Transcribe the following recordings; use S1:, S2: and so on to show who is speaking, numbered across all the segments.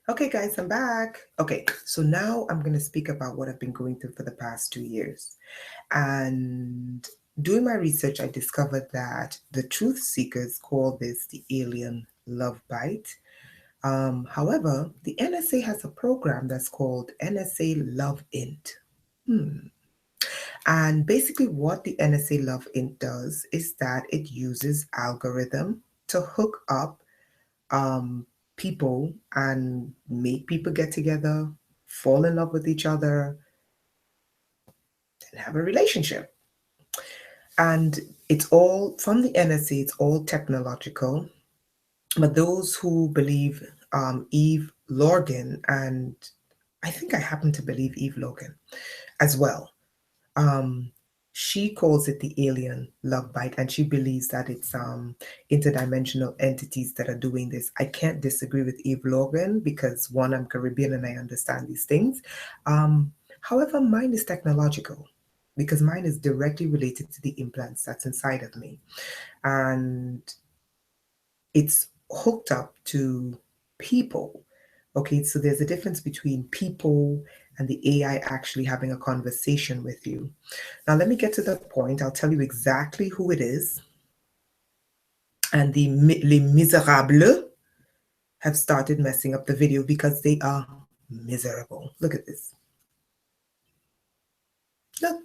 S1: Okay, guys, I'm back. Okay, so now I'm going to speak about what I've been going through for the past 2 years. And doing my research, I discovered that the truth seekers call this the alien love bite. However, the NSA has a program that's called NSA Loveint. And basically, what the NSA Loveint does is that it uses algorithm to hook up um, people and make people get together, fall in love with each other, and have a relationship. And it's all from the NSA, it's all technological. But those who believe Eve Lorgan, and I think I happen to believe Eve Logan as well, um, she calls it the alien love bite, and she believes that it's interdimensional entities that are doing this. I can't disagree with Eve Logan because one, I'm Caribbean and I understand these things. However, mine is technological because mine is directly related to the implants that's inside of me, and it's hooked up to people. Okay, so there's a difference between people and the AI actually having a conversation with you. Now, let me get to the point. I'll tell you exactly who it is. And Les Miserables have started messing up the video because they are miserable. Look at this. Look,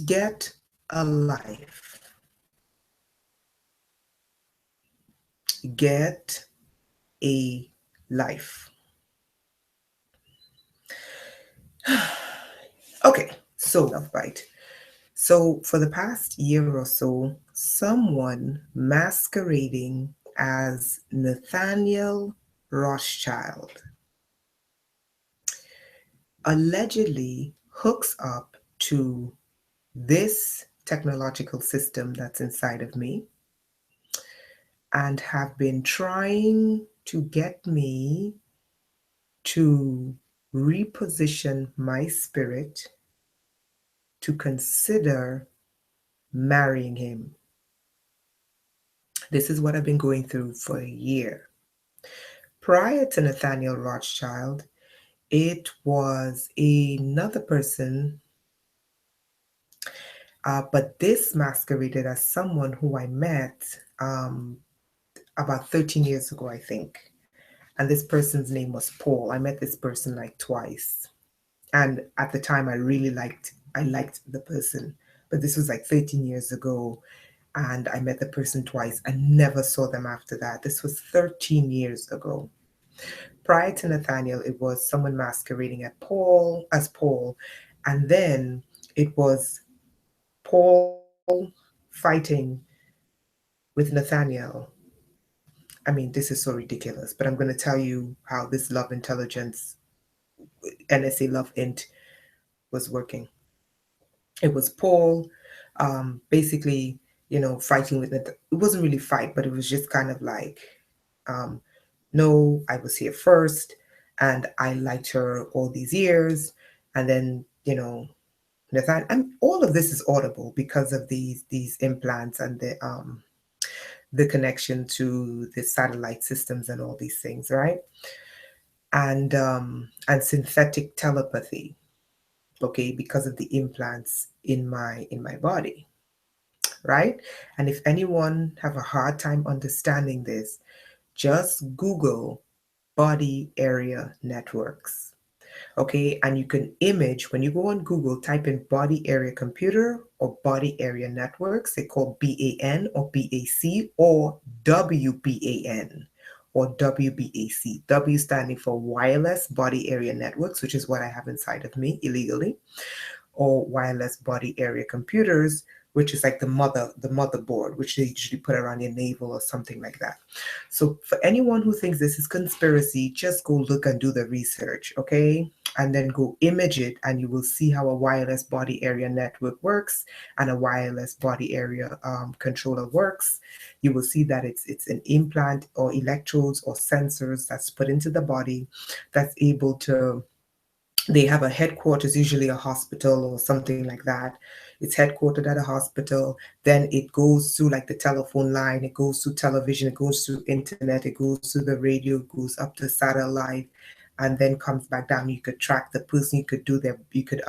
S1: get a life. Get a life. Okay, so love bite. So for the past year or so, someone masquerading as Nathaniel Rothschild allegedly hooks up to this technological system that's inside of me and have been trying to get me to reposition my spirit to consider marrying him. This is what I've been going through for a year. Prior to Nathaniel Rothschild, it was another person, but this masqueraded as someone who I met about 13 years ago, I think. And this person's name was Paul. I met this person like twice. And at the time I liked the person. But this was like 13 years ago. And I met the person twice. I never saw them after that. This was 13 years ago. Prior to Nathaniel, it was someone masquerading as Paul. And then it was Paul fighting with Nathaniel. I mean, this is so ridiculous, but I'm going to tell you how this love intelligence, NSA Love Int, was working. It was Paul basically, fighting with it. It wasn't really fight, but it was just kind of like, um, no, I was here first and I liked her all these years. And then, Nathan, and all of this is audible because of these implants and the connection to the satellite systems and all these things, right? And synthetic telepathy, okay, because of the implants in my body, right? And if anyone have a hard time understanding this, just Google body area networks. Okay, and you can image when you go on Google, type in body area computer or body area networks. They call BAN or BAC or WBAN or WBAC. W standing for wireless body area networks, which is what I have inside of me illegally, or wireless body area computers, which is like the motherboard, which they usually put around your navel or something like that. So for anyone who thinks this is conspiracy, just go look and do the research, okay? And then go image it and you will see how a wireless body area network works and a wireless body area controller works. You will see that it's an implant or electrodes or sensors that's put into the body that's able to, they have a headquarters, usually a hospital or something like that, It's headquartered at a hospital. Then it goes through like the telephone line, it goes through television, it goes through internet, it goes through the radio, it goes up to satellite, and then comes back down. You could track the person, you could do their, you could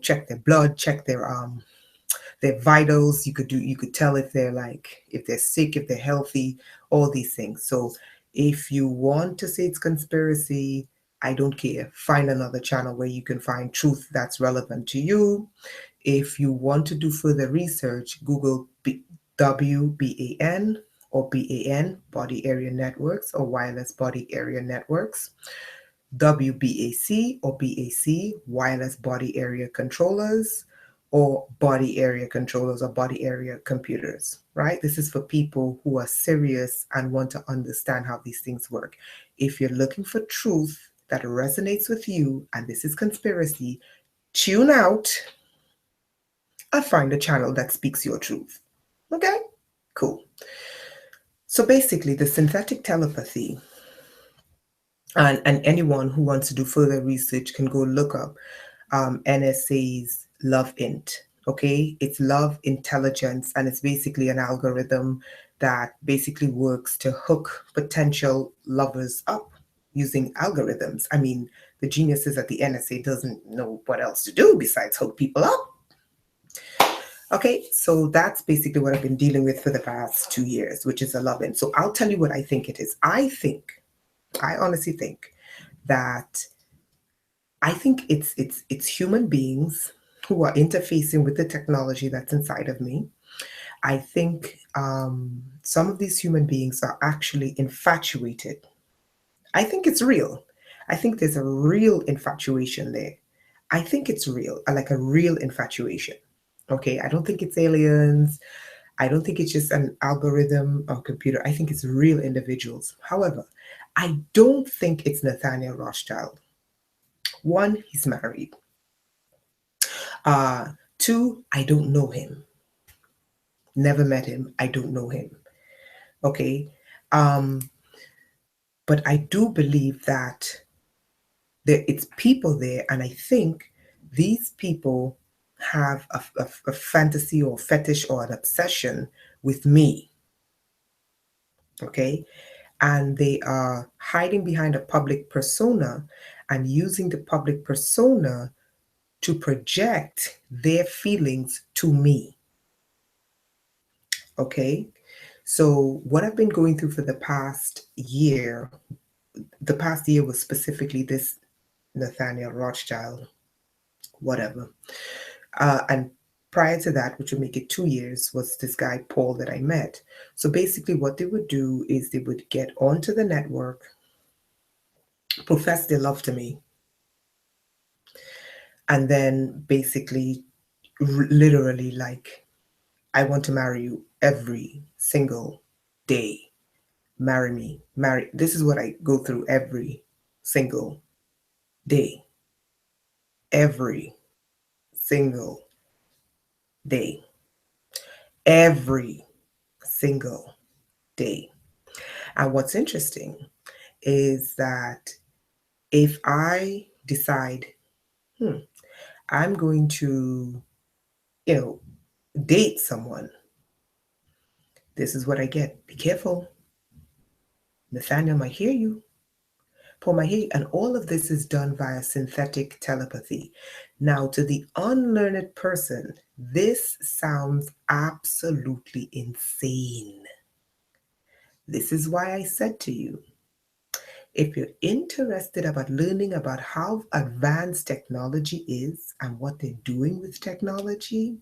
S1: check their blood, check their vitals. You could tell if they're like, if they're sick, if they're healthy, all these things. So if you want to say it's conspiracy, I don't care. Find another channel where you can find truth that's relevant to you. If you want to do further research, Google WBAN or BAN, Body Area Networks, or Wireless Body Area Networks. WBAC or BAC, wireless body area controllers, or body area controllers or body area computers, right? This is for people who are serious and want to understand how these things work. If you're looking for truth that resonates with you and this is conspiracy, tune out and find a channel that speaks your truth. Okay? Cool. So basically, the synthetic telepathy, and anyone who wants to do further research can go look up NSA's Loveint. Okay, it's love intelligence, and it's basically an algorithm that basically works to hook potential lovers up using algorithms. I mean, the geniuses at the NSA doesn't know what else to do besides hook people up. Okay, so that's basically what I've been dealing with for the past 2 years, which is a Loveint. So I'll tell you what I think it is. I honestly think that it's human beings who are interfacing with the technology that's inside of me. I think some of these human beings are actually infatuated. I think it's real. I think there's a real infatuation there. I think it's real, like a real infatuation. Okay, I don't think it's aliens. I don't think it's just an algorithm or computer. I think it's real individuals. However, I don't think it's Nathaniel Rothschild. One, he's married. Two, I don't know him. Never met him. I don't know him. Okay. But I do believe that it's people there, and I think these people have a fantasy or fetish or an obsession with me. Okay. And they are hiding behind a public persona and using the public persona to project their feelings to me. Okay. So, what I've been going through for the past year was specifically this Nathaniel Rothschild, whatever. And prior to that, which would make it 2 years, was this guy, Paul, that I met. So, basically, what they would do is they would get onto the network, profess their love to me, and then basically, literally, like, I want to marry you every single day. Marry me. Marry. This is what I go through every single day. Every single day. Every single day. And what's interesting is that if I decide, I'm going to, date someone, this is what I get. Be careful. Nathaniel might hear you. Paul might hear you. And all of this is done via synthetic telepathy. Now, to the unlearned person, this sounds absolutely insane. This is why I said to you, if you're interested about learning about how advanced technology is and what they're doing with technology,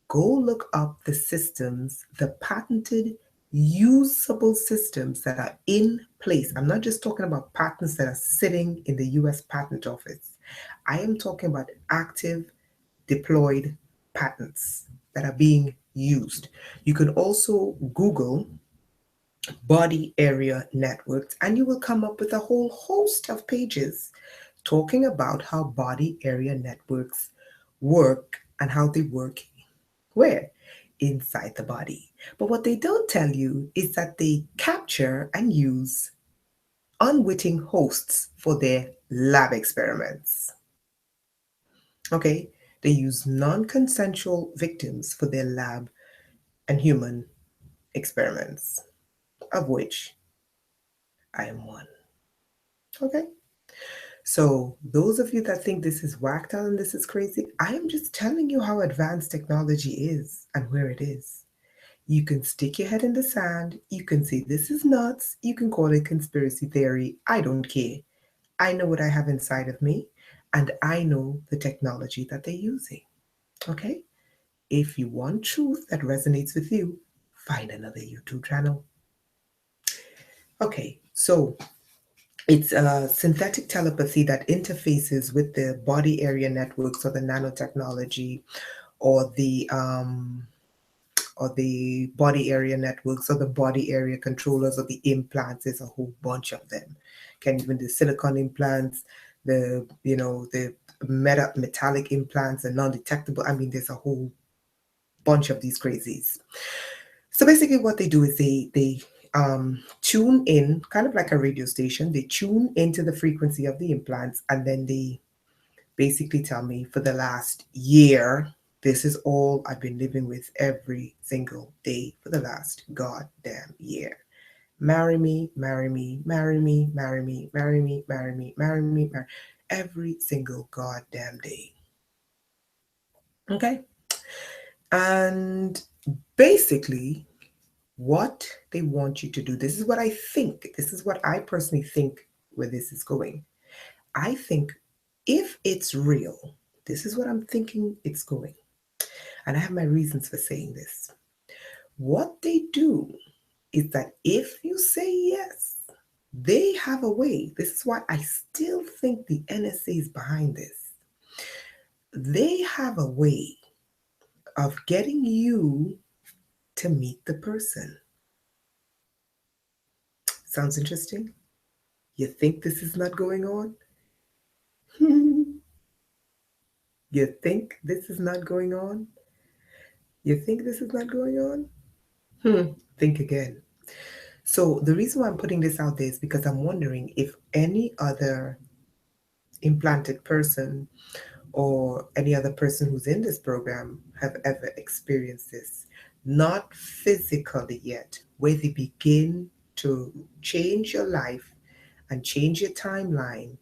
S1: go look up the systems, the patented usable systems that are in place. I'm not just talking about patents that are sitting in the US Patent Office. I am talking about active deployed patents that are being used. You can also Google body area networks, and you will come up with a whole host of pages talking about how body area networks work and how they work where? Inside the body. But what they don't tell you is that they capture and use unwitting hosts for their lab experiments. Okay, They use non consensual victims for their lab and human experiments, of which I am one. Okay? So, those of you that think this is whacked out and this is crazy, I am just telling you how advanced technology is and where it is. You can stick your head in the sand, you can say this is nuts, you can call it conspiracy theory. I don't care. I know what I have inside of me, and I know the technology that they're using. Okay? If you want truth that resonates with you, find another YouTube channel. Okay, so it's a synthetic telepathy that interfaces with the body area networks or the nanotechnology or the body area networks or the body area controllers or the implants. There's a whole bunch of them. Can even the silicon implants, the metallic implants and non-detectable. I mean, there's a whole bunch of these crazies. So basically, what they do is they tune in, kind of like a radio station. They tune into the frequency of the implants, and then they basically tell me for the last year, this is all I've been living with every single day for the last goddamn year. Marry me, marry me, marry me, marry me, marry me, marry me, marry me, marry every single goddamn day. Okay? And basically, what they want you to do, this is what I think, this is what I personally think where this is going. I think if it's real, this is what I'm thinking it's going. And I have my reasons for saying this. What they do is that if you say yes, they have a way. This is why I still think the NSA is behind this. They have a way of getting you to meet the person. Sounds interesting? You think this is not going on? You think this is not going on? You think this is not going on? Think again. So the reason why I'm putting this out there is because I'm wondering if any other implanted person or any other person who's in this program have ever experienced this. Not physically yet, where they begin to change your life and change your timeline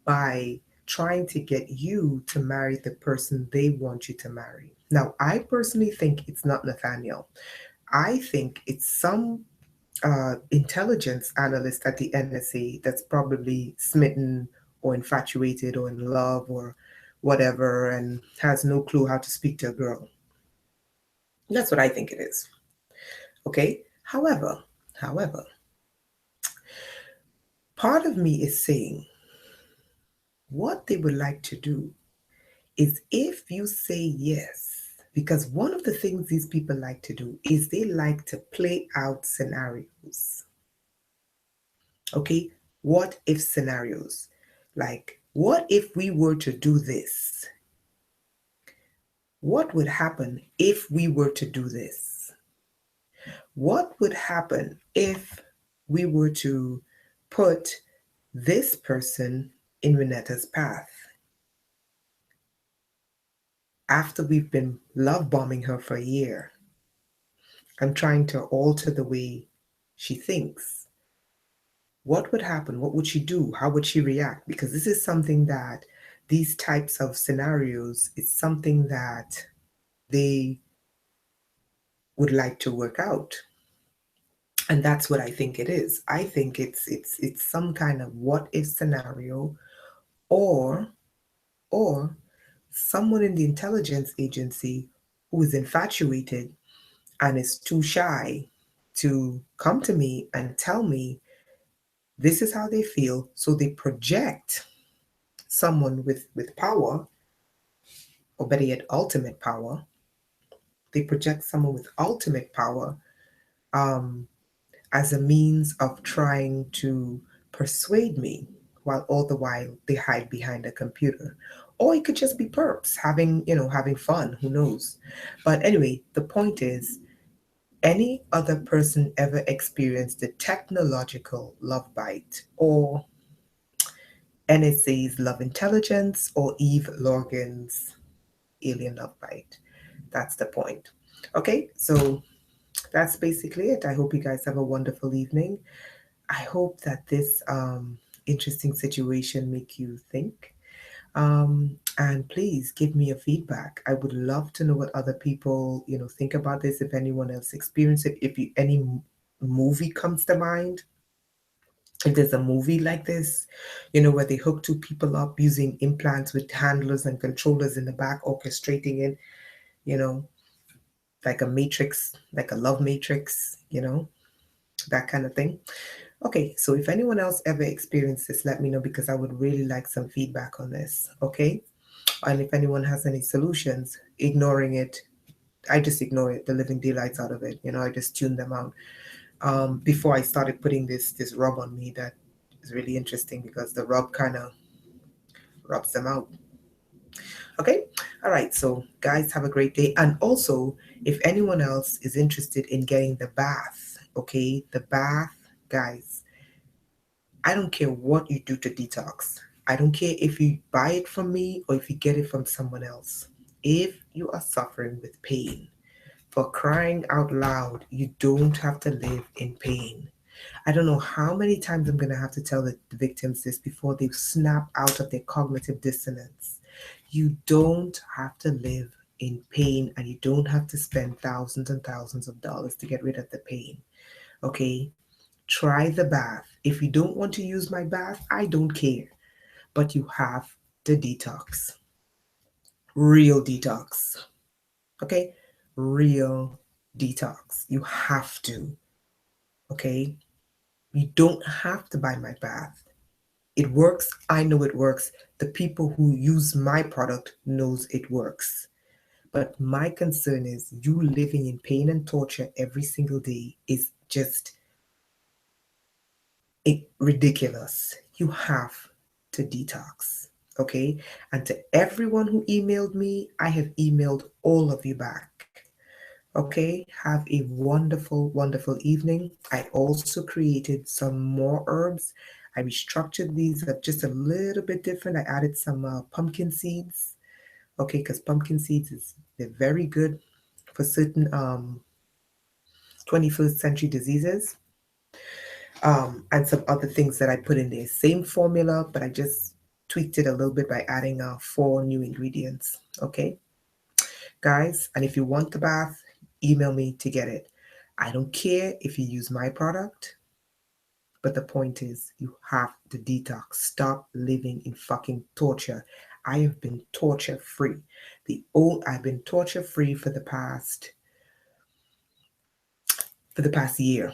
S1: by trying to get you to marry the person they want you to marry. Now, I personally think it's not Nathaniel. I think it's some intelligence analyst at the NSA that's probably smitten or infatuated or in love or whatever and has no clue how to speak to a girl. That's what I think it is. Okay? However, part of me is saying what they would like to do is if you say yes, because one of the things these people like to do is they like to play out scenarios. Okay? What if scenarios? Like, what if we were to do this? What would happen if we were to do this? What would happen if we were to put this person in Renetta's path after we've been love bombing her for a year? I'm trying to alter the way she thinks. What would happen? What would she do? How would she react? Because this is something that these types of scenarios, it's something that they would like to work out. And that's what I think it is. I think it's some kind of what if scenario, or or someone in the intelligence agency who is infatuated and is too shy to come to me and tell me this is how they feel, so they project someone with power, or better yet ultimate power. They project someone with ultimate power um, as a means of trying to persuade me, while all the while they hide behind a computer. Or it could just be perps having fun, who knows. But anyway, the point is, any other person ever experienced the technological love bite, or NSA's love intelligence, or Eve Lorgan's alien love bite. That's the point. Okay, so that's basically it. I hope you guys have a wonderful evening. I hope that this interesting situation make you think. And please give me a feedback. I would love to know what other people, think about this. If anyone else experienced it, if any movie comes to mind, if there's a movie like this, where they hook two people up using implants with handlers and controllers in the back, orchestrating it, you know, like a matrix, like a love matrix, that kind of thing. Okay, so if anyone else ever experienced this, let me know because I would really like some feedback on this. Okay. And if anyone has any solutions, ignoring it, I just ignore it, the living daylights out of it. I just tune them out. Before I started putting this rub on me, that is really interesting because the rub kind of rubs them out. Okay, all right. So guys, have a great day. And also, if anyone else is interested in getting the bath, okay, the bath, guys, I don't care what you do to detox. I don't care if you buy it from me or if you get it from someone else. If you are suffering with pain, for crying out loud, you don't have to live in pain. I don't know how many times I'm going to have to tell the victims this before they snap out of their cognitive dissonance. You don't have to live in pain and you don't have to spend thousands and thousands of dollars to get rid of the pain. Okay? Try the bath. If you don't want to use my bath, I don't care. But you have to detox. Real detox. Okay? Real detox. You have to. Okay? You don't have to buy my bath. It works. I know it works. The people who use my product knows it works. But my concern is you living in pain and torture every single day is just ridiculous. You have to detox. Okay? And to everyone who emailed me, I have emailed all of you back. Okay, have a wonderful, wonderful evening. I also created some more herbs. I restructured these up just a little bit different. I added some pumpkin seeds. Okay, because pumpkin seeds they're very good for certain 21st century diseases. And some other things that I put in there. Same formula, but I just tweaked it a little bit by adding 4 new ingredients. Okay, guys, and if you want the bath, email me to get it. I don't care if you use my product, but the point is you have to detox. Stop living in fucking torture. I have been torture free. I've been torture free for the past year.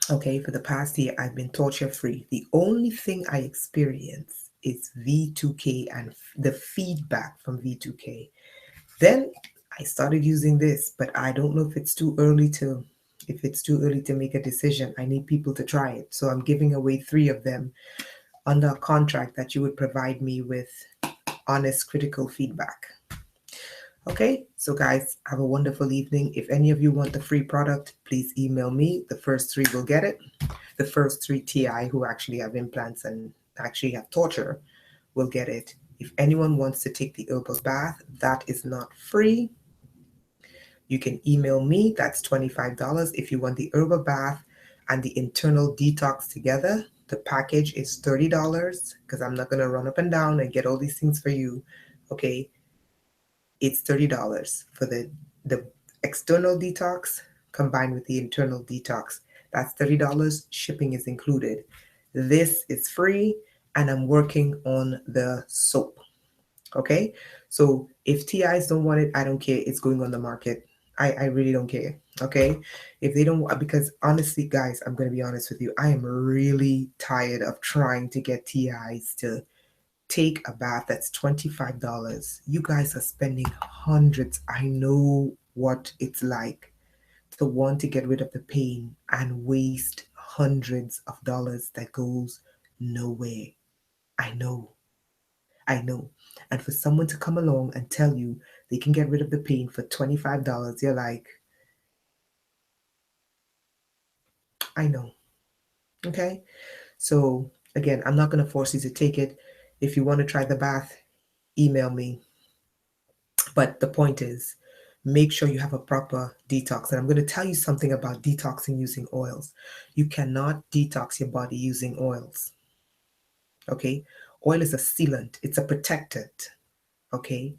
S1: Okay, for the past year I've been torture free. The only thing I experience is V2K and the feedback from V2K. Then I started using this, but I don't know if it's too early to make a decision. I need people to try it. So I'm giving away 3 of them under a contract that you would provide me with honest, critical feedback. Okay, so guys, have a wonderful evening. If any of you want the free product, please email me. The first 3 will get it. The first 3 TI who actually have implants and actually have torture will get it. If anyone wants to take the herbal bath, that is not free. You can email me. That's $25. If you want the herbal bath and the internal detox together, the package is $30 because I'm not going to run up and down and get all these things for you. Okay, it's $30 for the external detox combined with the internal detox. That's $30. Shipping is included. This is free, and I'm working on the soap. Okay, so if TIs don't want it, I don't care. It's going on the market. I really don't care. Okay, if they don't, because honestly, guys, I'm going to be honest with you. I am really tired of trying to get TIs to take a bath that's $25. You guys are spending hundreds. I know what it's like to want to get rid of the pain and waste hundreds of dollars that goes nowhere. I know. I know. And for someone to come along and tell you they can get rid of the pain for $25, you're like, I know. Okay? So, again, I'm not going to force you to take it. If you want to try the bath, email me. But the point is, make sure you have a proper detox. And I'm going to tell you something about detoxing using oils. You cannot detox your body using oils. Okay? Oil is a sealant, it's a protectant. Okay?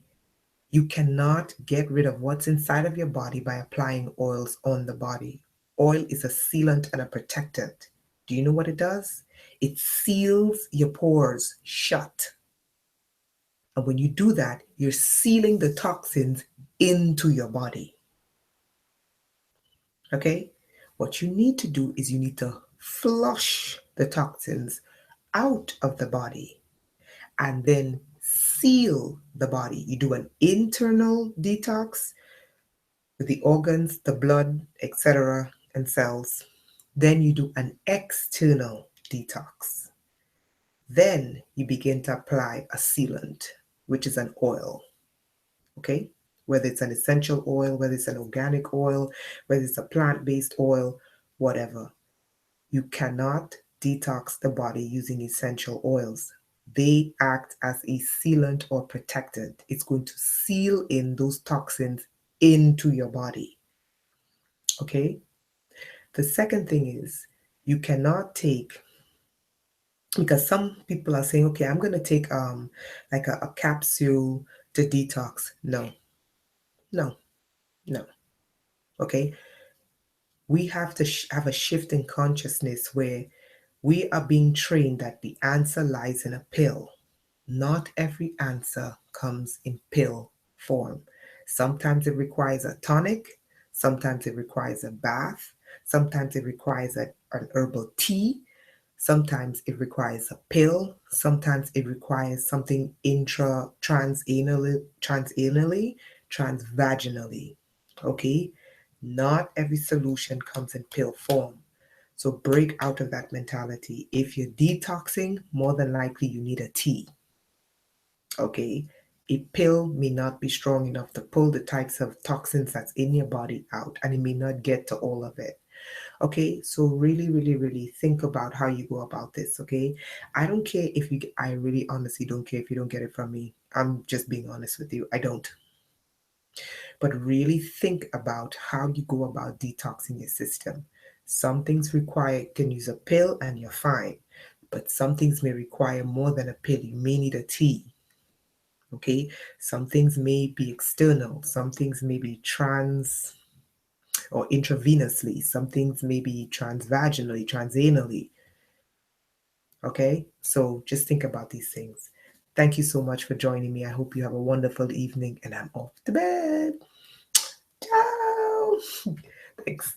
S1: You cannot get rid of what's inside of your body by applying oils on the body. Oil is a sealant and a protectant. Do you know what it does? It seals your pores shut. And when you do that, you're sealing the toxins into your body. Okay? What you need to do is you need to flush the toxins out of the body and then seal the body. You do an internal detox with the organs, the blood, etc., and cells. Then you do an external detox. Then you begin to apply a sealant, which is an oil. Okay? Whether it's an essential oil, whether it's an organic oil, whether it's a plant-based oil, whatever. You cannot detox the body using essential oils. They act as a sealant or protectant. It's going to seal in those toxins into your body. Okay? The second thing is you cannot take, because some people are saying, okay, I'm going to take like a capsule to detox. No, no, no. Okay? We have to have a shift in consciousness where we are being trained that the answer lies in a pill. Not every answer comes in pill form. Sometimes it requires a tonic, sometimes it requires a bath, sometimes it requires an herbal tea, sometimes it requires a pill, sometimes it requires something transanally, transvaginally. Okay? Not every solution comes in pill form. So break out of that mentality. If you're detoxing, more than likely you need a tea. Okay? A pill may not be strong enough to pull the types of toxins that's in your body out, and it may not get to all of it. Okay, so really, really, really think about how you go about this. Okay, I don't care if you, I really honestly don't care if you don't get it from me. I'm just being honest with you. I don't. But really think about how you go about detoxing your system. Some things require, you can use a pill and you're fine. But some things may require more than a pill. You may need a tea. Okay, some things may be external. Some things may be trans or intravenously. Some things may be transvaginally, transanally. Okay, so just think about these things. Thank you so much for joining me. I hope you have a wonderful evening, and I'm off to bed. Ciao. Thanks.